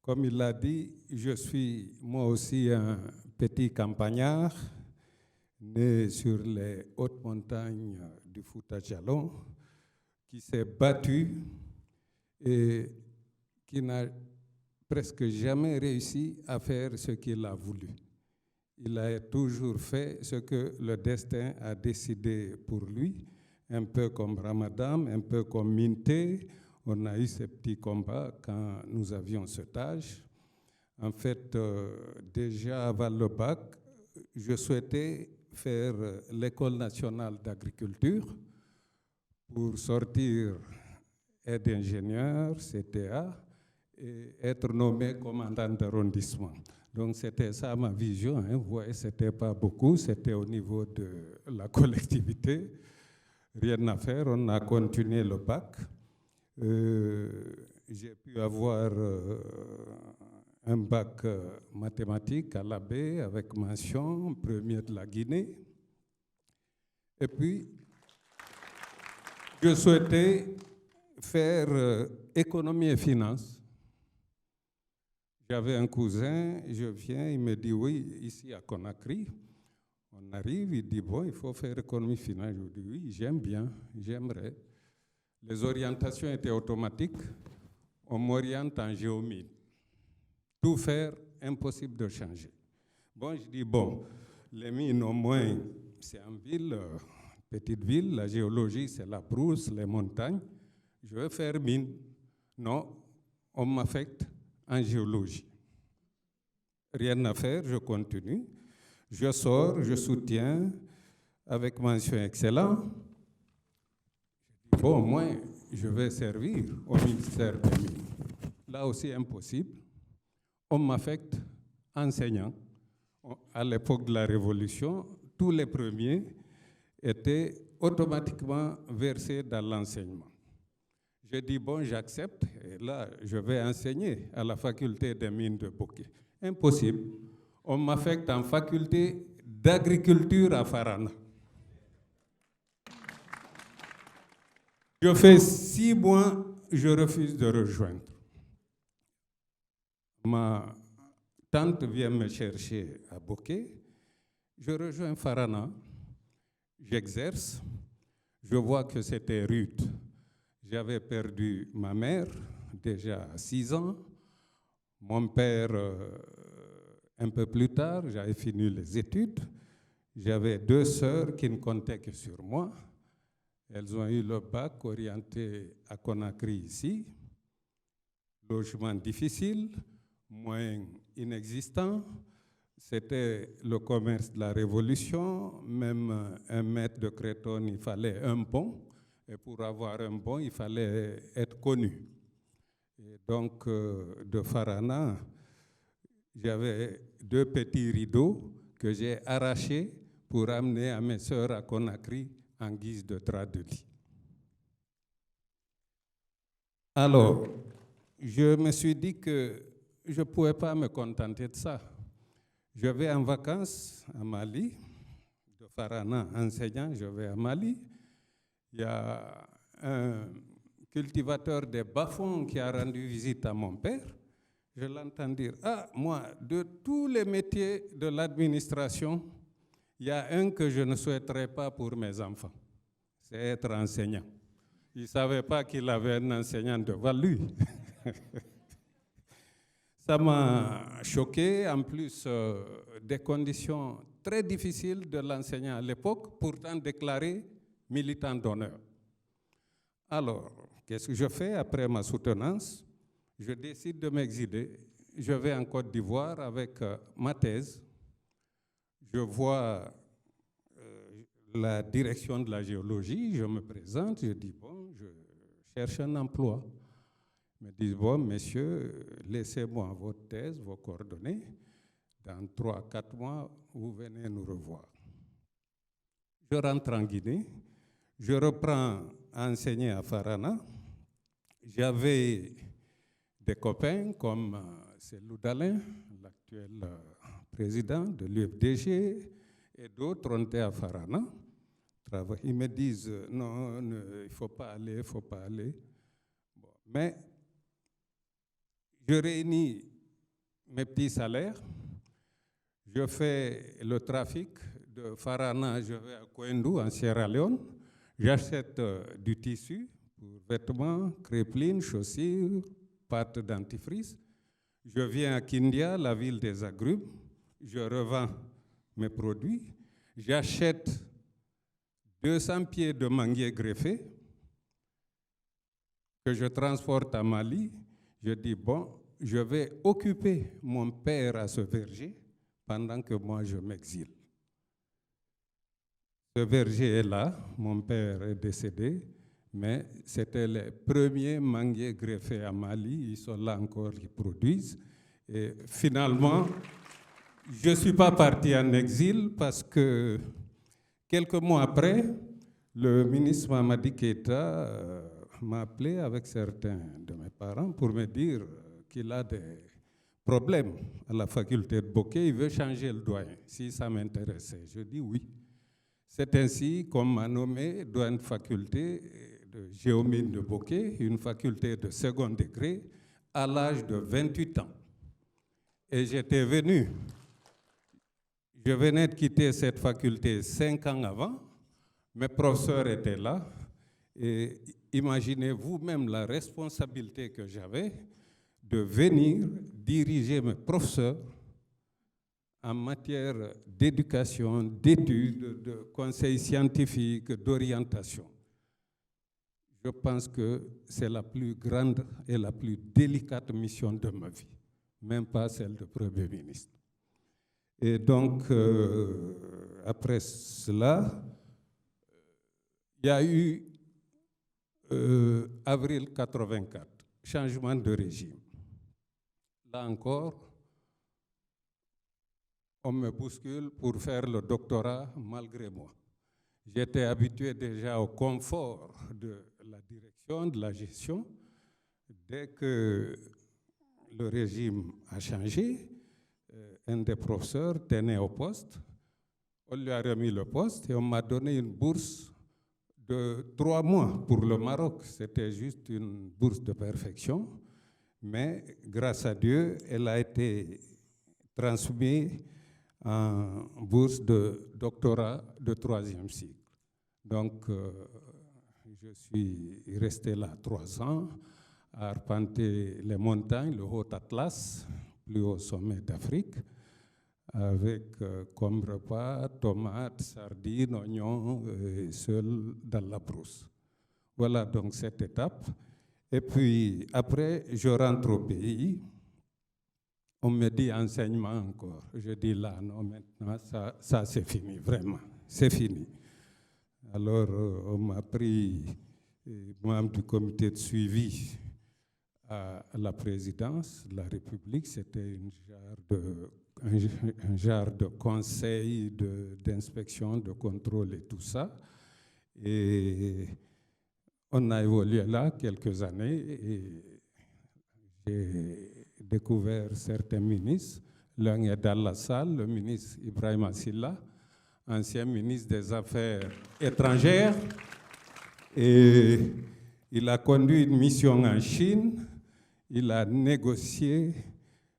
Comme il l'a dit, je suis moi aussi un petit campagnard, né sur les hautes montagnes du Fouta Djallon, qui s'est battu et qui n'a presque jamais réussi à faire ce qu'il a voulu. Il a toujours fait ce que le destin a décidé pour lui, un peu comme Ramadan, un peu comme Minté. On a eu ces petits combats quand nous avions cet âge. En fait, déjà avant le bac, je souhaitais faire l'école nationale d'agriculture pour sortir aide ingénieur, CTA, et être nommé commandant d'arrondissement. Donc c'était ça ma vision, hein. Vous voyez, c'était pas beaucoup, c'était au niveau de la collectivité. Rien à faire, on a continué le bac. J'ai pu avoir un bac mathématique à l'AB avec mention, premier de la Guinée. Et puis, je souhaitais faire économie et finance. J'avais un cousin, je viens, il me dit oui, ici à Conakry. On arrive, il dit bon, il faut faire économie et finance. Je dis oui, j'aime bien, j'aimerais. Les orientations étaient automatiques. On m'oriente en géomine. Tout faire, impossible de changer. Bon, je dis bon, les mines au moins, c'est en ville, petite ville, la géologie, c'est la brousse, les montagnes. Je veux faire mine. Non, on m'affecte en géologie. Rien à faire, je continue. Je sors, je soutiens avec mention excellent. Bon, moi, je vais servir au ministère des Mines. Là aussi, impossible. On m'affecte enseignant. À l'époque de la Révolution, tous les premiers étaient automatiquement versés dans l'enseignement. Je dis, bon, j'accepte, et là, je vais enseigner à la faculté des mines de Bokeh. Impossible. On m'affecte en faculté d'agriculture à Farana. Je fais 6 mois, je refuse de rejoindre. Ma tante vient me chercher à Bokeh. Je rejoins Farana. J'exerce. Je vois que c'était rude. J'avais perdu ma mère, déjà à 6 ans. Mon père, un peu plus tard, j'avais fini les études. J'avais 2 sœurs qui ne comptaient que sur moi. Elles ont eu le bac orienté à Conakry ici. Logement difficile, moyens inexistants. C'était le commerce de la Révolution. Même un mètre de Cretonne, il fallait un pont. Et pour avoir un bon, il fallait être connu. Et donc, de Farana, j'avais 2 petits rideaux que j'ai arrachés pour amener à mes sœurs à Conakry en guise de drap de lit. Alors, je me suis dit que je ne pouvais pas me contenter de ça. Je vais en vacances à Mali, de Farana enseignant, je vais à Mali. Il y a un cultivateur des bas-fonds qui a rendu visite à mon père. Je l'entends dire, ah, moi, de tous les métiers de l'administration, il y a un que je ne souhaiterais pas pour mes enfants, c'est être enseignant. Il ne savait pas qu'il avait un enseignant devant lui. Ça m'a choqué, en plus des conditions très difficiles de l'enseignant à l'époque, pourtant déclaré militant d'honneur. Alors, qu'est-ce que je fais après ma soutenance? Je décide de m'exiler. Je vais en Côte d'Ivoire avec ma thèse. Je vois la direction de la géologie, je me présente, je dis, bon, je cherche un emploi. Ils me disent, bon, messieurs, laissez-moi votre thèse, vos coordonnées. Dans 3-4 mois, vous venez nous revoir. Je rentre en Guinée. Je reprends à enseigner à Farana. J'avais des copains comme Cellou Dalein, l'actuel président de l'UFDG, et d'autres, on était à Farana. Ils me disent, non, il ne faut pas aller, il ne faut pas aller. Bon, mais je réunis mes petits salaires. Je fais le trafic de Farana, je vais à Koindou, en Sierra Leone. J'achète du tissu pour vêtements, crépines, chaussures, pâte dentifrice. Je viens à Kindia, la ville des agrumes. Je revends mes produits. J'achète 200 pieds de manguier greffé que je transporte à Mali. Je dis, bon, je vais occuper mon père à ce verger pendant que moi je m'exile. Ce verger est là, mon père est décédé, mais c'était les premiers manguiers greffés à Mali, ils sont là encore, ils produisent. Et finalement, je ne suis pas parti en exil parce que quelques mois après, le ministre Mamadi Keïta m'a appelé avec certains de mes parents pour me dire qu'il a des problèmes à la faculté de Bokeh, il veut changer le doyen, si ça m'intéressait. Je dis oui. C'est ainsi qu'on m'a nommé doyen de faculté de géomine de Bokeh, une faculté de second degré, à l'âge de 28 ans. Et j'étais venu, je venais de quitter cette faculté 5 ans avant, mes professeurs étaient là, et imaginez vous-même la responsabilité que j'avais de venir diriger mes professeurs en matière d'éducation, d'études, de conseils scientifiques, d'orientation. Je pense que c'est la plus grande et la plus délicate mission de ma vie, même pas celle de Premier ministre. Et donc, après cela, il y a eu avril 84, changement de régime. Là encore, on me bouscule pour faire le doctorat malgré moi. J'étais habitué déjà au confort de la direction, de la gestion. Dès que le régime a changé, un des professeurs tenait au poste. On lui a remis le poste et on m'a donné une bourse de 3 mois pour le Maroc. C'était juste une bourse de perfection. Mais grâce à Dieu, elle a été transmise en bourse de doctorat de 3e cycle. Donc, je suis resté là 3 ans, à arpenter les montagnes, le Haut Atlas, plus haut sommet d'Afrique, avec comme repas tomates, sardines, oignons, seul dans la brousse. Voilà donc cette étape. Et puis après, je rentre au pays. On me dit enseignement encore. Je dis là, non, maintenant, ça c'est fini, vraiment, c'est fini. Alors, on m'a pris membre du comité de suivi à la présidence de la République. C'était un genre de conseil d'inspection, de contrôle et tout ça. Et on a évolué là quelques années et j'ai découvert certains ministres. L'un est dans la salle, le ministre Ibrahima Silla, ancien ministre des Affaires étrangères. Et il a conduit une mission en Chine. Il a négocié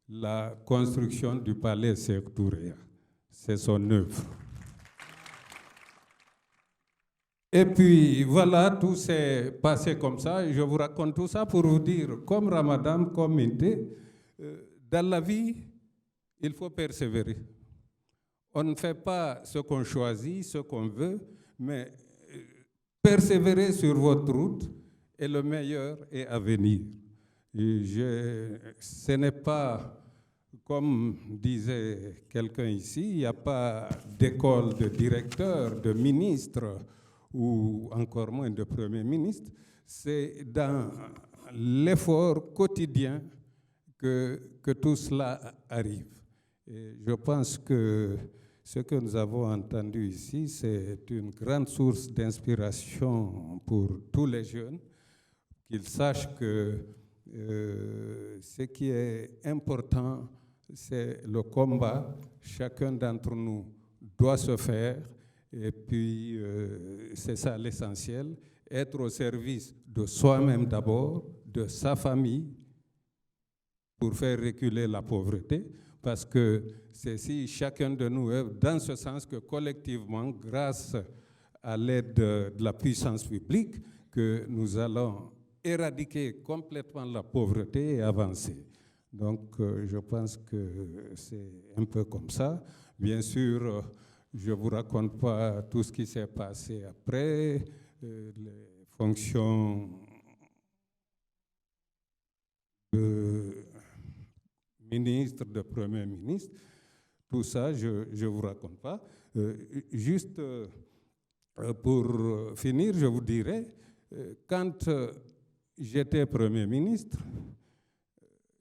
la construction du palais Sékou Touré. C'est son œuvre. Et puis voilà, tout s'est passé comme ça. Je vous raconte tout ça pour vous dire, comme Ramadan, comme Inte, dans la vie, il faut persévérer. On ne fait pas ce qu'on choisit, ce qu'on veut, mais persévérer sur votre route et le meilleur est à venir. Ce n'est pas, comme disait quelqu'un ici, il n'y a pas d'école de directeur, de ministre, ou encore moins de Premier ministre. C'est dans l'effort quotidien que tout cela arrive. Et je pense que ce que nous avons entendu ici, c'est une grande source d'inspiration pour tous les jeunes, qu'ils sachent que ce qui est important, c'est le combat. Chacun d'entre nous doit se faire. Et puis, c'est ça l'essentiel, être au service de soi-même d'abord, de sa famille, pour faire reculer la pauvreté, parce que c'est si chacun de nous œuvre dans ce sens que collectivement, grâce à l'aide de la puissance publique, que nous allons éradiquer complètement la pauvreté et avancer. Donc, je pense que c'est un peu comme ça. Bien sûr, je ne vous raconte pas tout ce qui s'est passé après, les fonctions de ministre, de Premier ministre, tout ça, je ne vous raconte pas. Juste pour finir, je vous dirais, quand j'étais Premier ministre,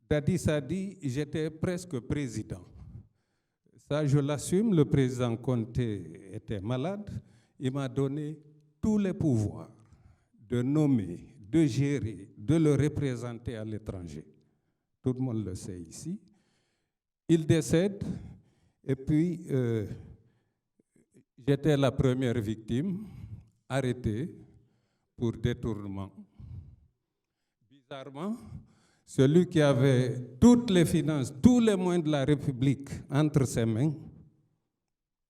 Dadis a dit j'étais presque président. Ça, je l'assume, le président Conté était malade, il m'a donné tous les pouvoirs de nommer, de gérer, de le représenter à l'étranger. Tout le monde le sait ici. Il décède, et puis j'étais la première victime, arrêtée pour détournement. Bizarrement, celui qui avait toutes les finances, tous les moyens de la République entre ses mains,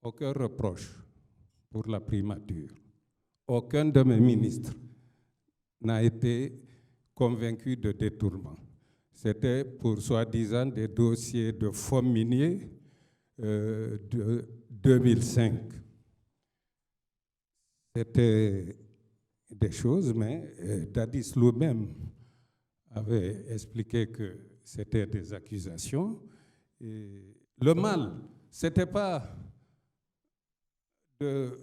aucun reproche pour la primature. Aucun de mes ministres n'a été convaincu de détournement. C'était pour soi-disant des dossiers de fonds miniers de 2005. C'était des choses, mais Dadis lui-même avait expliqué que c'était des accusations. Et le mal, ce n'était pas de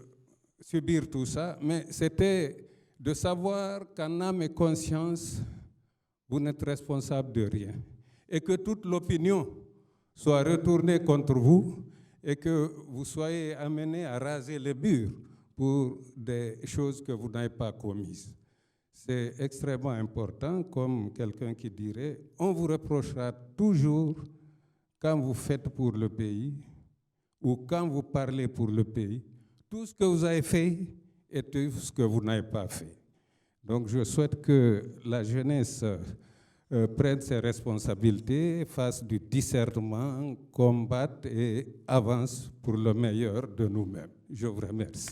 subir tout ça, mais c'était de savoir qu'en âme et conscience, vous n'êtes responsable de rien. Et que toute l'opinion soit retournée contre vous et que vous soyez amenés à raser les murs pour des choses que vous n'avez pas commises. C'est extrêmement important, comme quelqu'un qui dirait, on vous reprochera toujours quand vous faites pour le pays ou quand vous parlez pour le pays, tout ce que vous avez fait et tout ce que vous n'avez pas fait. Donc je souhaite que la jeunesse prenne ses responsabilités, fasse du discernement, combatte et avance pour le meilleur de nous-mêmes. Je vous remercie.